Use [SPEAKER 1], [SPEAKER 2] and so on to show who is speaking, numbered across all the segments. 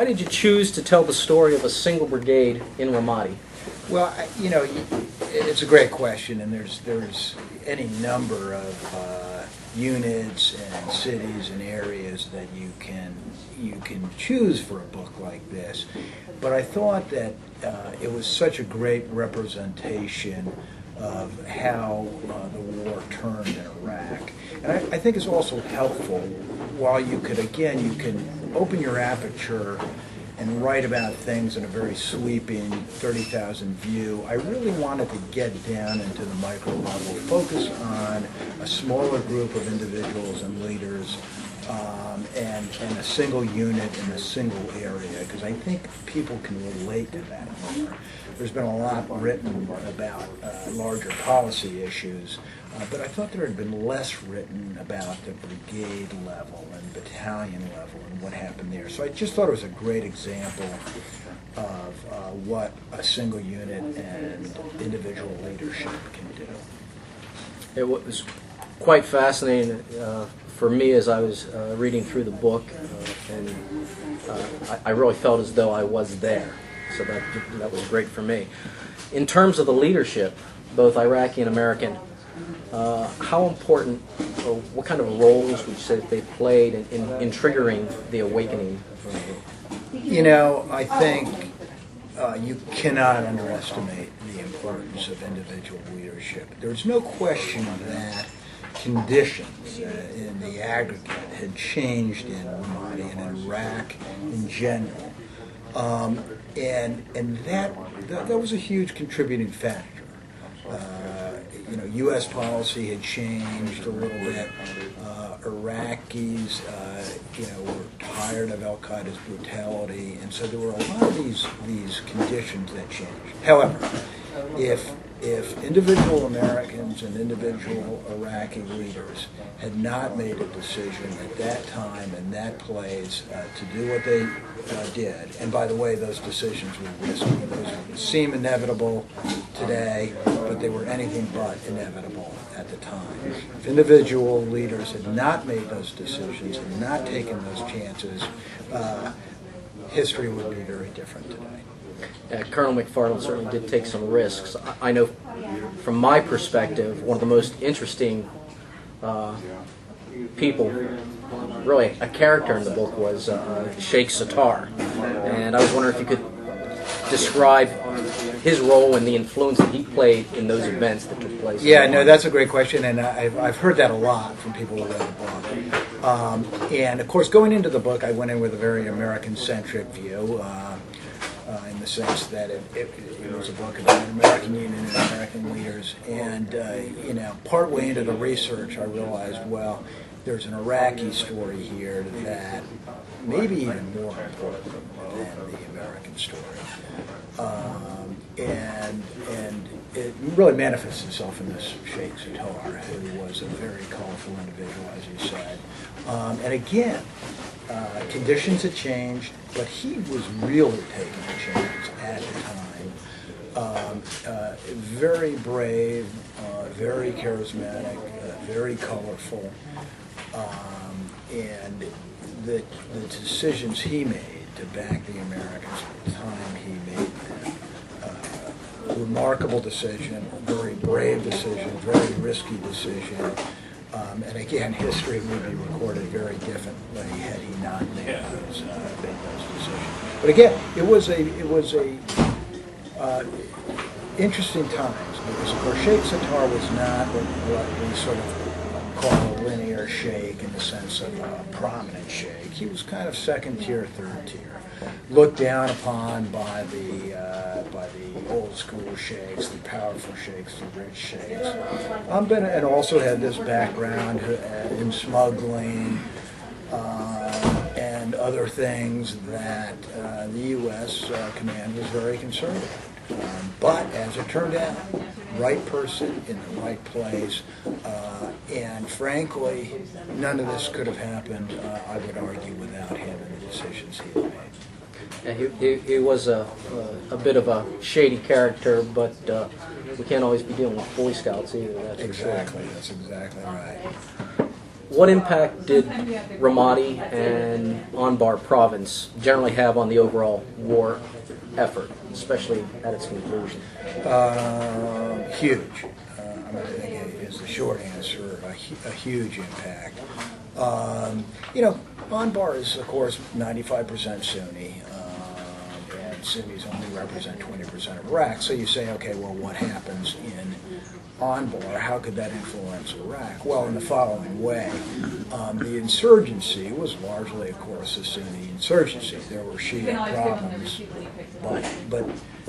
[SPEAKER 1] Why did you choose to tell the story of a single brigade in Ramadi?
[SPEAKER 2] Well, it's a great question, and there's any number of units and cities and areas that you can choose for a book like this. But I thought that it was such a great representation of how the war turned in Iraq. And I think it's also helpful, while you can open your aperture and write about things in a very sweeping 30,000 view. I really wanted to get down into the micro level, focus on a smaller group of individuals and leaders, and a single unit in a single area, because I think people can relate to that more. There's been a lot written about larger policy issues, but I thought there had been less written about the brigade level and battalion level and what happened there. So I just thought it was a great example of what a single unit and individual leadership can do.
[SPEAKER 1] It was quite fascinating for me as I was reading through the book, and I really felt as though I was there. So that was great for me. In terms of the leadership, both Iraqi and American, how important, or what kind of roles would you say that they played in triggering the awakening?
[SPEAKER 2] I think you cannot underestimate the importance of individual leadership. There's no question that conditions in the aggregate had changed in Ramadi and in Iraq in general. And that was a huge contributing factor. U.S. policy had changed a little bit. Iraqis, were tired of al-Qaeda's brutality, and so there were a lot of these conditions that changed. However, if individual Americans and individual Iraqi leaders had not made a decision at that time and that place to do what they did, and by the way, those decisions were risky. Those seem inevitable today, but they were anything but inevitable at the time. If individual leaders had not made those decisions and not taken those chances, history would be very different today.
[SPEAKER 1] Colonel McFarland certainly did take some risks. I know from my perspective, one of the most interesting people, really a character in the book, was Sheikh Sattar. And I was wondering if you could describe his role and the influence that he played in those events that took place.
[SPEAKER 2] Yeah, no, that's a great question, and I've heard that a lot from people who read the book. And of course, going into the book, I went in with a very American-centric view, in the sense that it was a book about an American Union and American leaders. And partway into the research, I realized, well, there's an Iraqi story here that may be even more important than the American story. And it really manifests itself in this Sheikh Sattar, who was a very colorful individual, as you said. And again, conditions had changed, but he was really taking a chance at the time. Very brave, very charismatic, very colorful, and the decisions he made to back the Americans at the time he made them. Remarkable decision, very brave decision, very risky decision. And again, history would be recorded very differently had he not made those decisions. But again, it was a interesting times, because of course Sheikh Sattar was not what we sort of call a linear sheikh in the sense of a prominent sheikh. He was kind of second tier, third tier, looked down upon by the old school sheikhs, the powerful sheikhs, the rich sheikhs, and also had this background in smuggling and other things that the U.S. command was very concerned about. But as it turned out, right person in the right place, and frankly, none of this could have happened, I would argue, without him and the decisions he had made.
[SPEAKER 1] He was a bit of a shady character, but we can't always be dealing with Boy Scouts either. That's
[SPEAKER 2] exactly. That's exactly right.
[SPEAKER 1] What impact did Ramadi and Anbar province generally have on the overall war effort, especially at its conclusion?
[SPEAKER 2] Huge. I think is the short answer. A huge impact. Anbar is, of course, 95% Sunni, and Sunnis only represent 20% of Iraq. So you say, okay, well, what happens in Anbar? How could that influence Iraq? Well, in the following way. The insurgency was largely, of course, a Sunni insurgency. There were Shia problems, but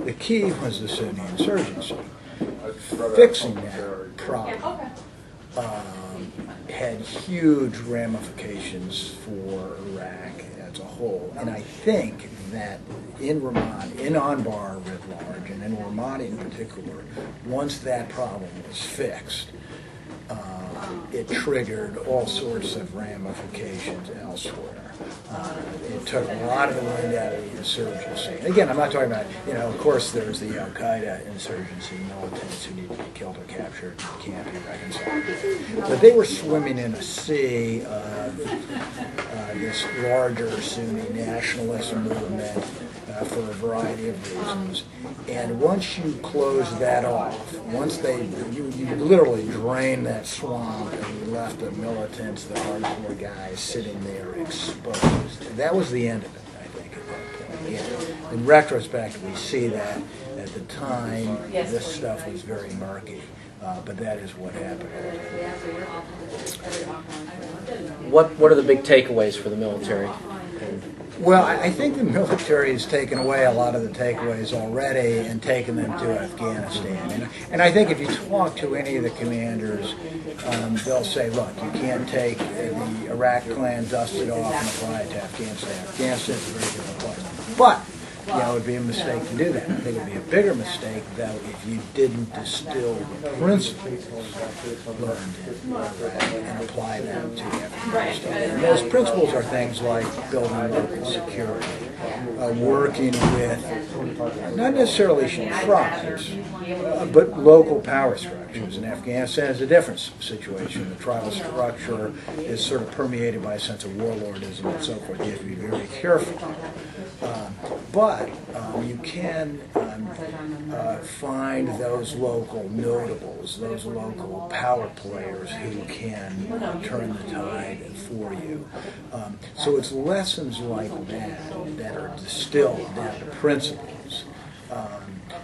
[SPEAKER 2] the key was the Sunni insurgency. Fixing that problem had huge ramifications for Iraq as a whole. And I think that in Ramadi, in Anbar writ large, and in Ramadi in particular, once that problem was fixed, it triggered all sorts of ramifications elsewhere. It took a lot of the wind out of the insurgency. And again, I'm not talking about, of course there's the Al-Qaeda insurgency, militants who need to be killed or captured, can't be reconciled. But they were swimming in a sea of this larger Sunni nationalist movement for a variety of reasons. And once you close that off, once you literally drain that swamp and you left the militants, the hardcore guys sitting there exposed. That was the end of it, I think, at that point. Yeah. In retrospect, we see that at the time, this stuff was very murky. But that is what happened.
[SPEAKER 1] What are the big takeaways for the military?
[SPEAKER 2] Well, I think the military has taken away a lot of the takeaways already and taken them to Afghanistan. And I think if you talk to any of the commanders, they'll say, look, you can't take the Iraq plan, dust it off, and apply it to Afghanistan. Afghanistan is a very different place. But it would be a mistake to do that. I think it would be a bigger mistake, though, if you didn't distill the principles learned in Iraq and apply them to Afghanistan. And those principles are things like building local security, working with not necessarily tribes, but local power structures. And Afghanistan is a different situation. The tribal structure is sort of permeated by a sense of warlordism and so forth. You have to be very careful. But you can find those local notables, those local power players who can turn the tide for you. So it's lessons like that are distilled down to principles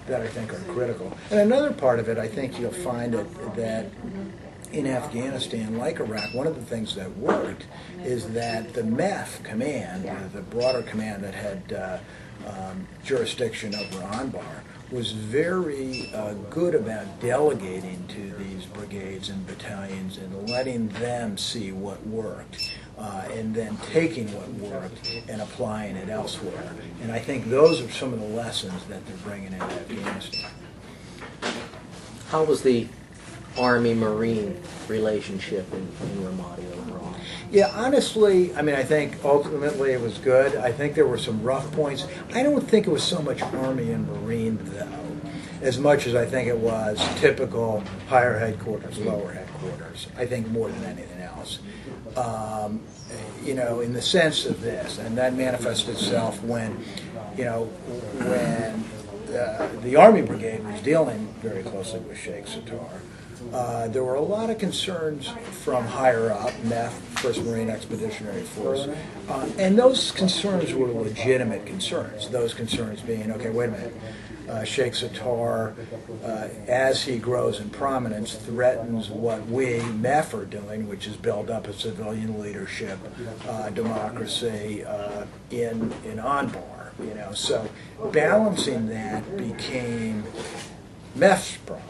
[SPEAKER 2] that I think are critical. And another part of it, I think you'll find that in Afghanistan, like Iraq, one of the things that worked is that the MEF command, the broader command that had jurisdiction over Anbar, was very good about delegating to these brigades and battalions and letting them see what worked, and then taking what worked and applying it elsewhere. And I think those are some of the lessons that they're bringing into Afghanistan.
[SPEAKER 1] How was the Army-Marine relationship in Ramadi overall?
[SPEAKER 2] Yeah, honestly, I think ultimately it was good. I think there were some rough points. I don't think it was so much Army and Marine, though, as much as I think it was typical higher headquarters, lower headquarters. I think more than anything else. In the sense of this, and that manifests itself when the Army Brigade was dealing very closely with Sheikh Sattar. There were a lot of concerns from higher up, MEF, 1st Marine Expeditionary Force, and those concerns were legitimate concerns. Those concerns being, okay, wait a minute, Sheikh Sattar, as he grows in prominence, threatens what we, MEF, are doing, which is build up a civilian leadership, democracy in Anbar. So balancing that became MEF's problem.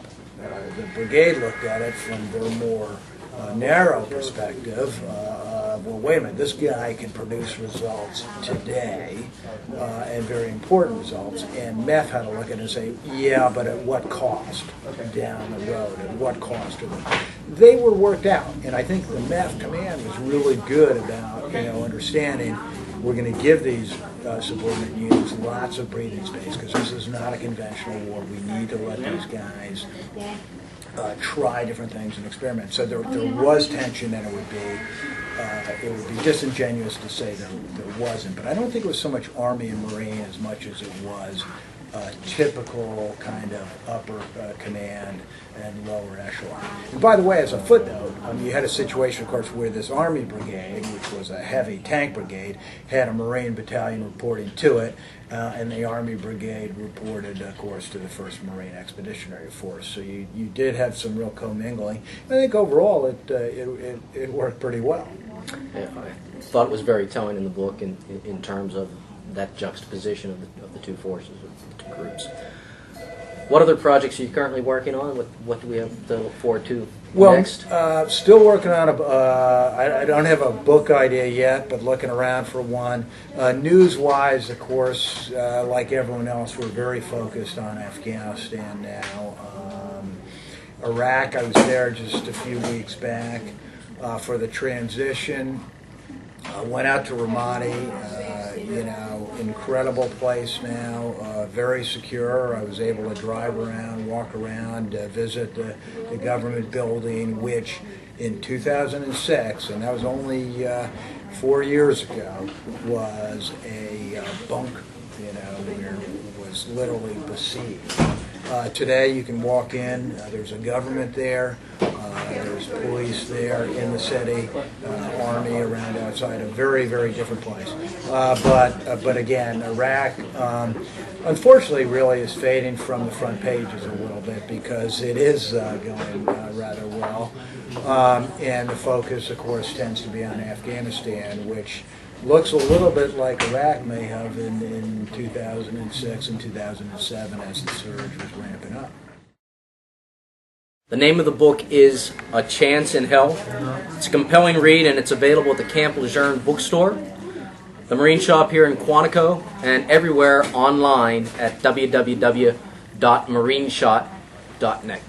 [SPEAKER 2] The brigade looked at it from their more narrow perspective. Well, wait a minute, this guy can produce results today, and very important results, and MEF had to look at it and say, yeah, but at what cost down the road, at what cost to them? They were worked out, and I think the MEF command was really good about understanding we're going to give these subordinate units lots of breathing space, because this is not a conventional war. We need to let these guys try different things and experiment. So there was tension, and it would be disingenuous to say there wasn't. But I don't think it was so much Army and Marine as much as it was typical kind of upper command and lower echelon. And by the way, as a footnote, you had a situation, of course, where this Army brigade, which was a heavy tank brigade, had a Marine battalion reporting to it, and the Army brigade reported, of course, to the 1st Marine Expeditionary Force. So you did have some real commingling. I think overall it worked pretty well.
[SPEAKER 1] Yeah, I thought it was very telling in the book in terms of that juxtaposition of the two forces, of the two groups. What other projects are you currently working on? What do we have to look forward to next?
[SPEAKER 2] Still working on I don't have a book idea yet, but looking around for one. News-wise, of course, like everyone else, we're very focused on Afghanistan now. Iraq, I was there just a few weeks back for the transition. Went out to Ramadi, incredible place now, very secure. I was able to drive around, walk around, visit the government building, which in 2006, and that was only 4 years ago, was a bunker, where it was literally besieged. Today you can walk in, there's a government there, there's police there in the city, Army around outside, a very, very different place. But again, Iraq, unfortunately, really is fading from the front pages a little bit, because it is going rather well. And the focus, of course, tends to be on Afghanistan, which looks a little bit like Iraq may have in 2006 and 2007 as the surge was ramping up.
[SPEAKER 1] The name of the book is A Chance in Hell. It's a compelling read, and it's available at the Camp Lejeune bookstore, the Marine Shop here in Quantico, and everywhere online at www.marineshot.net.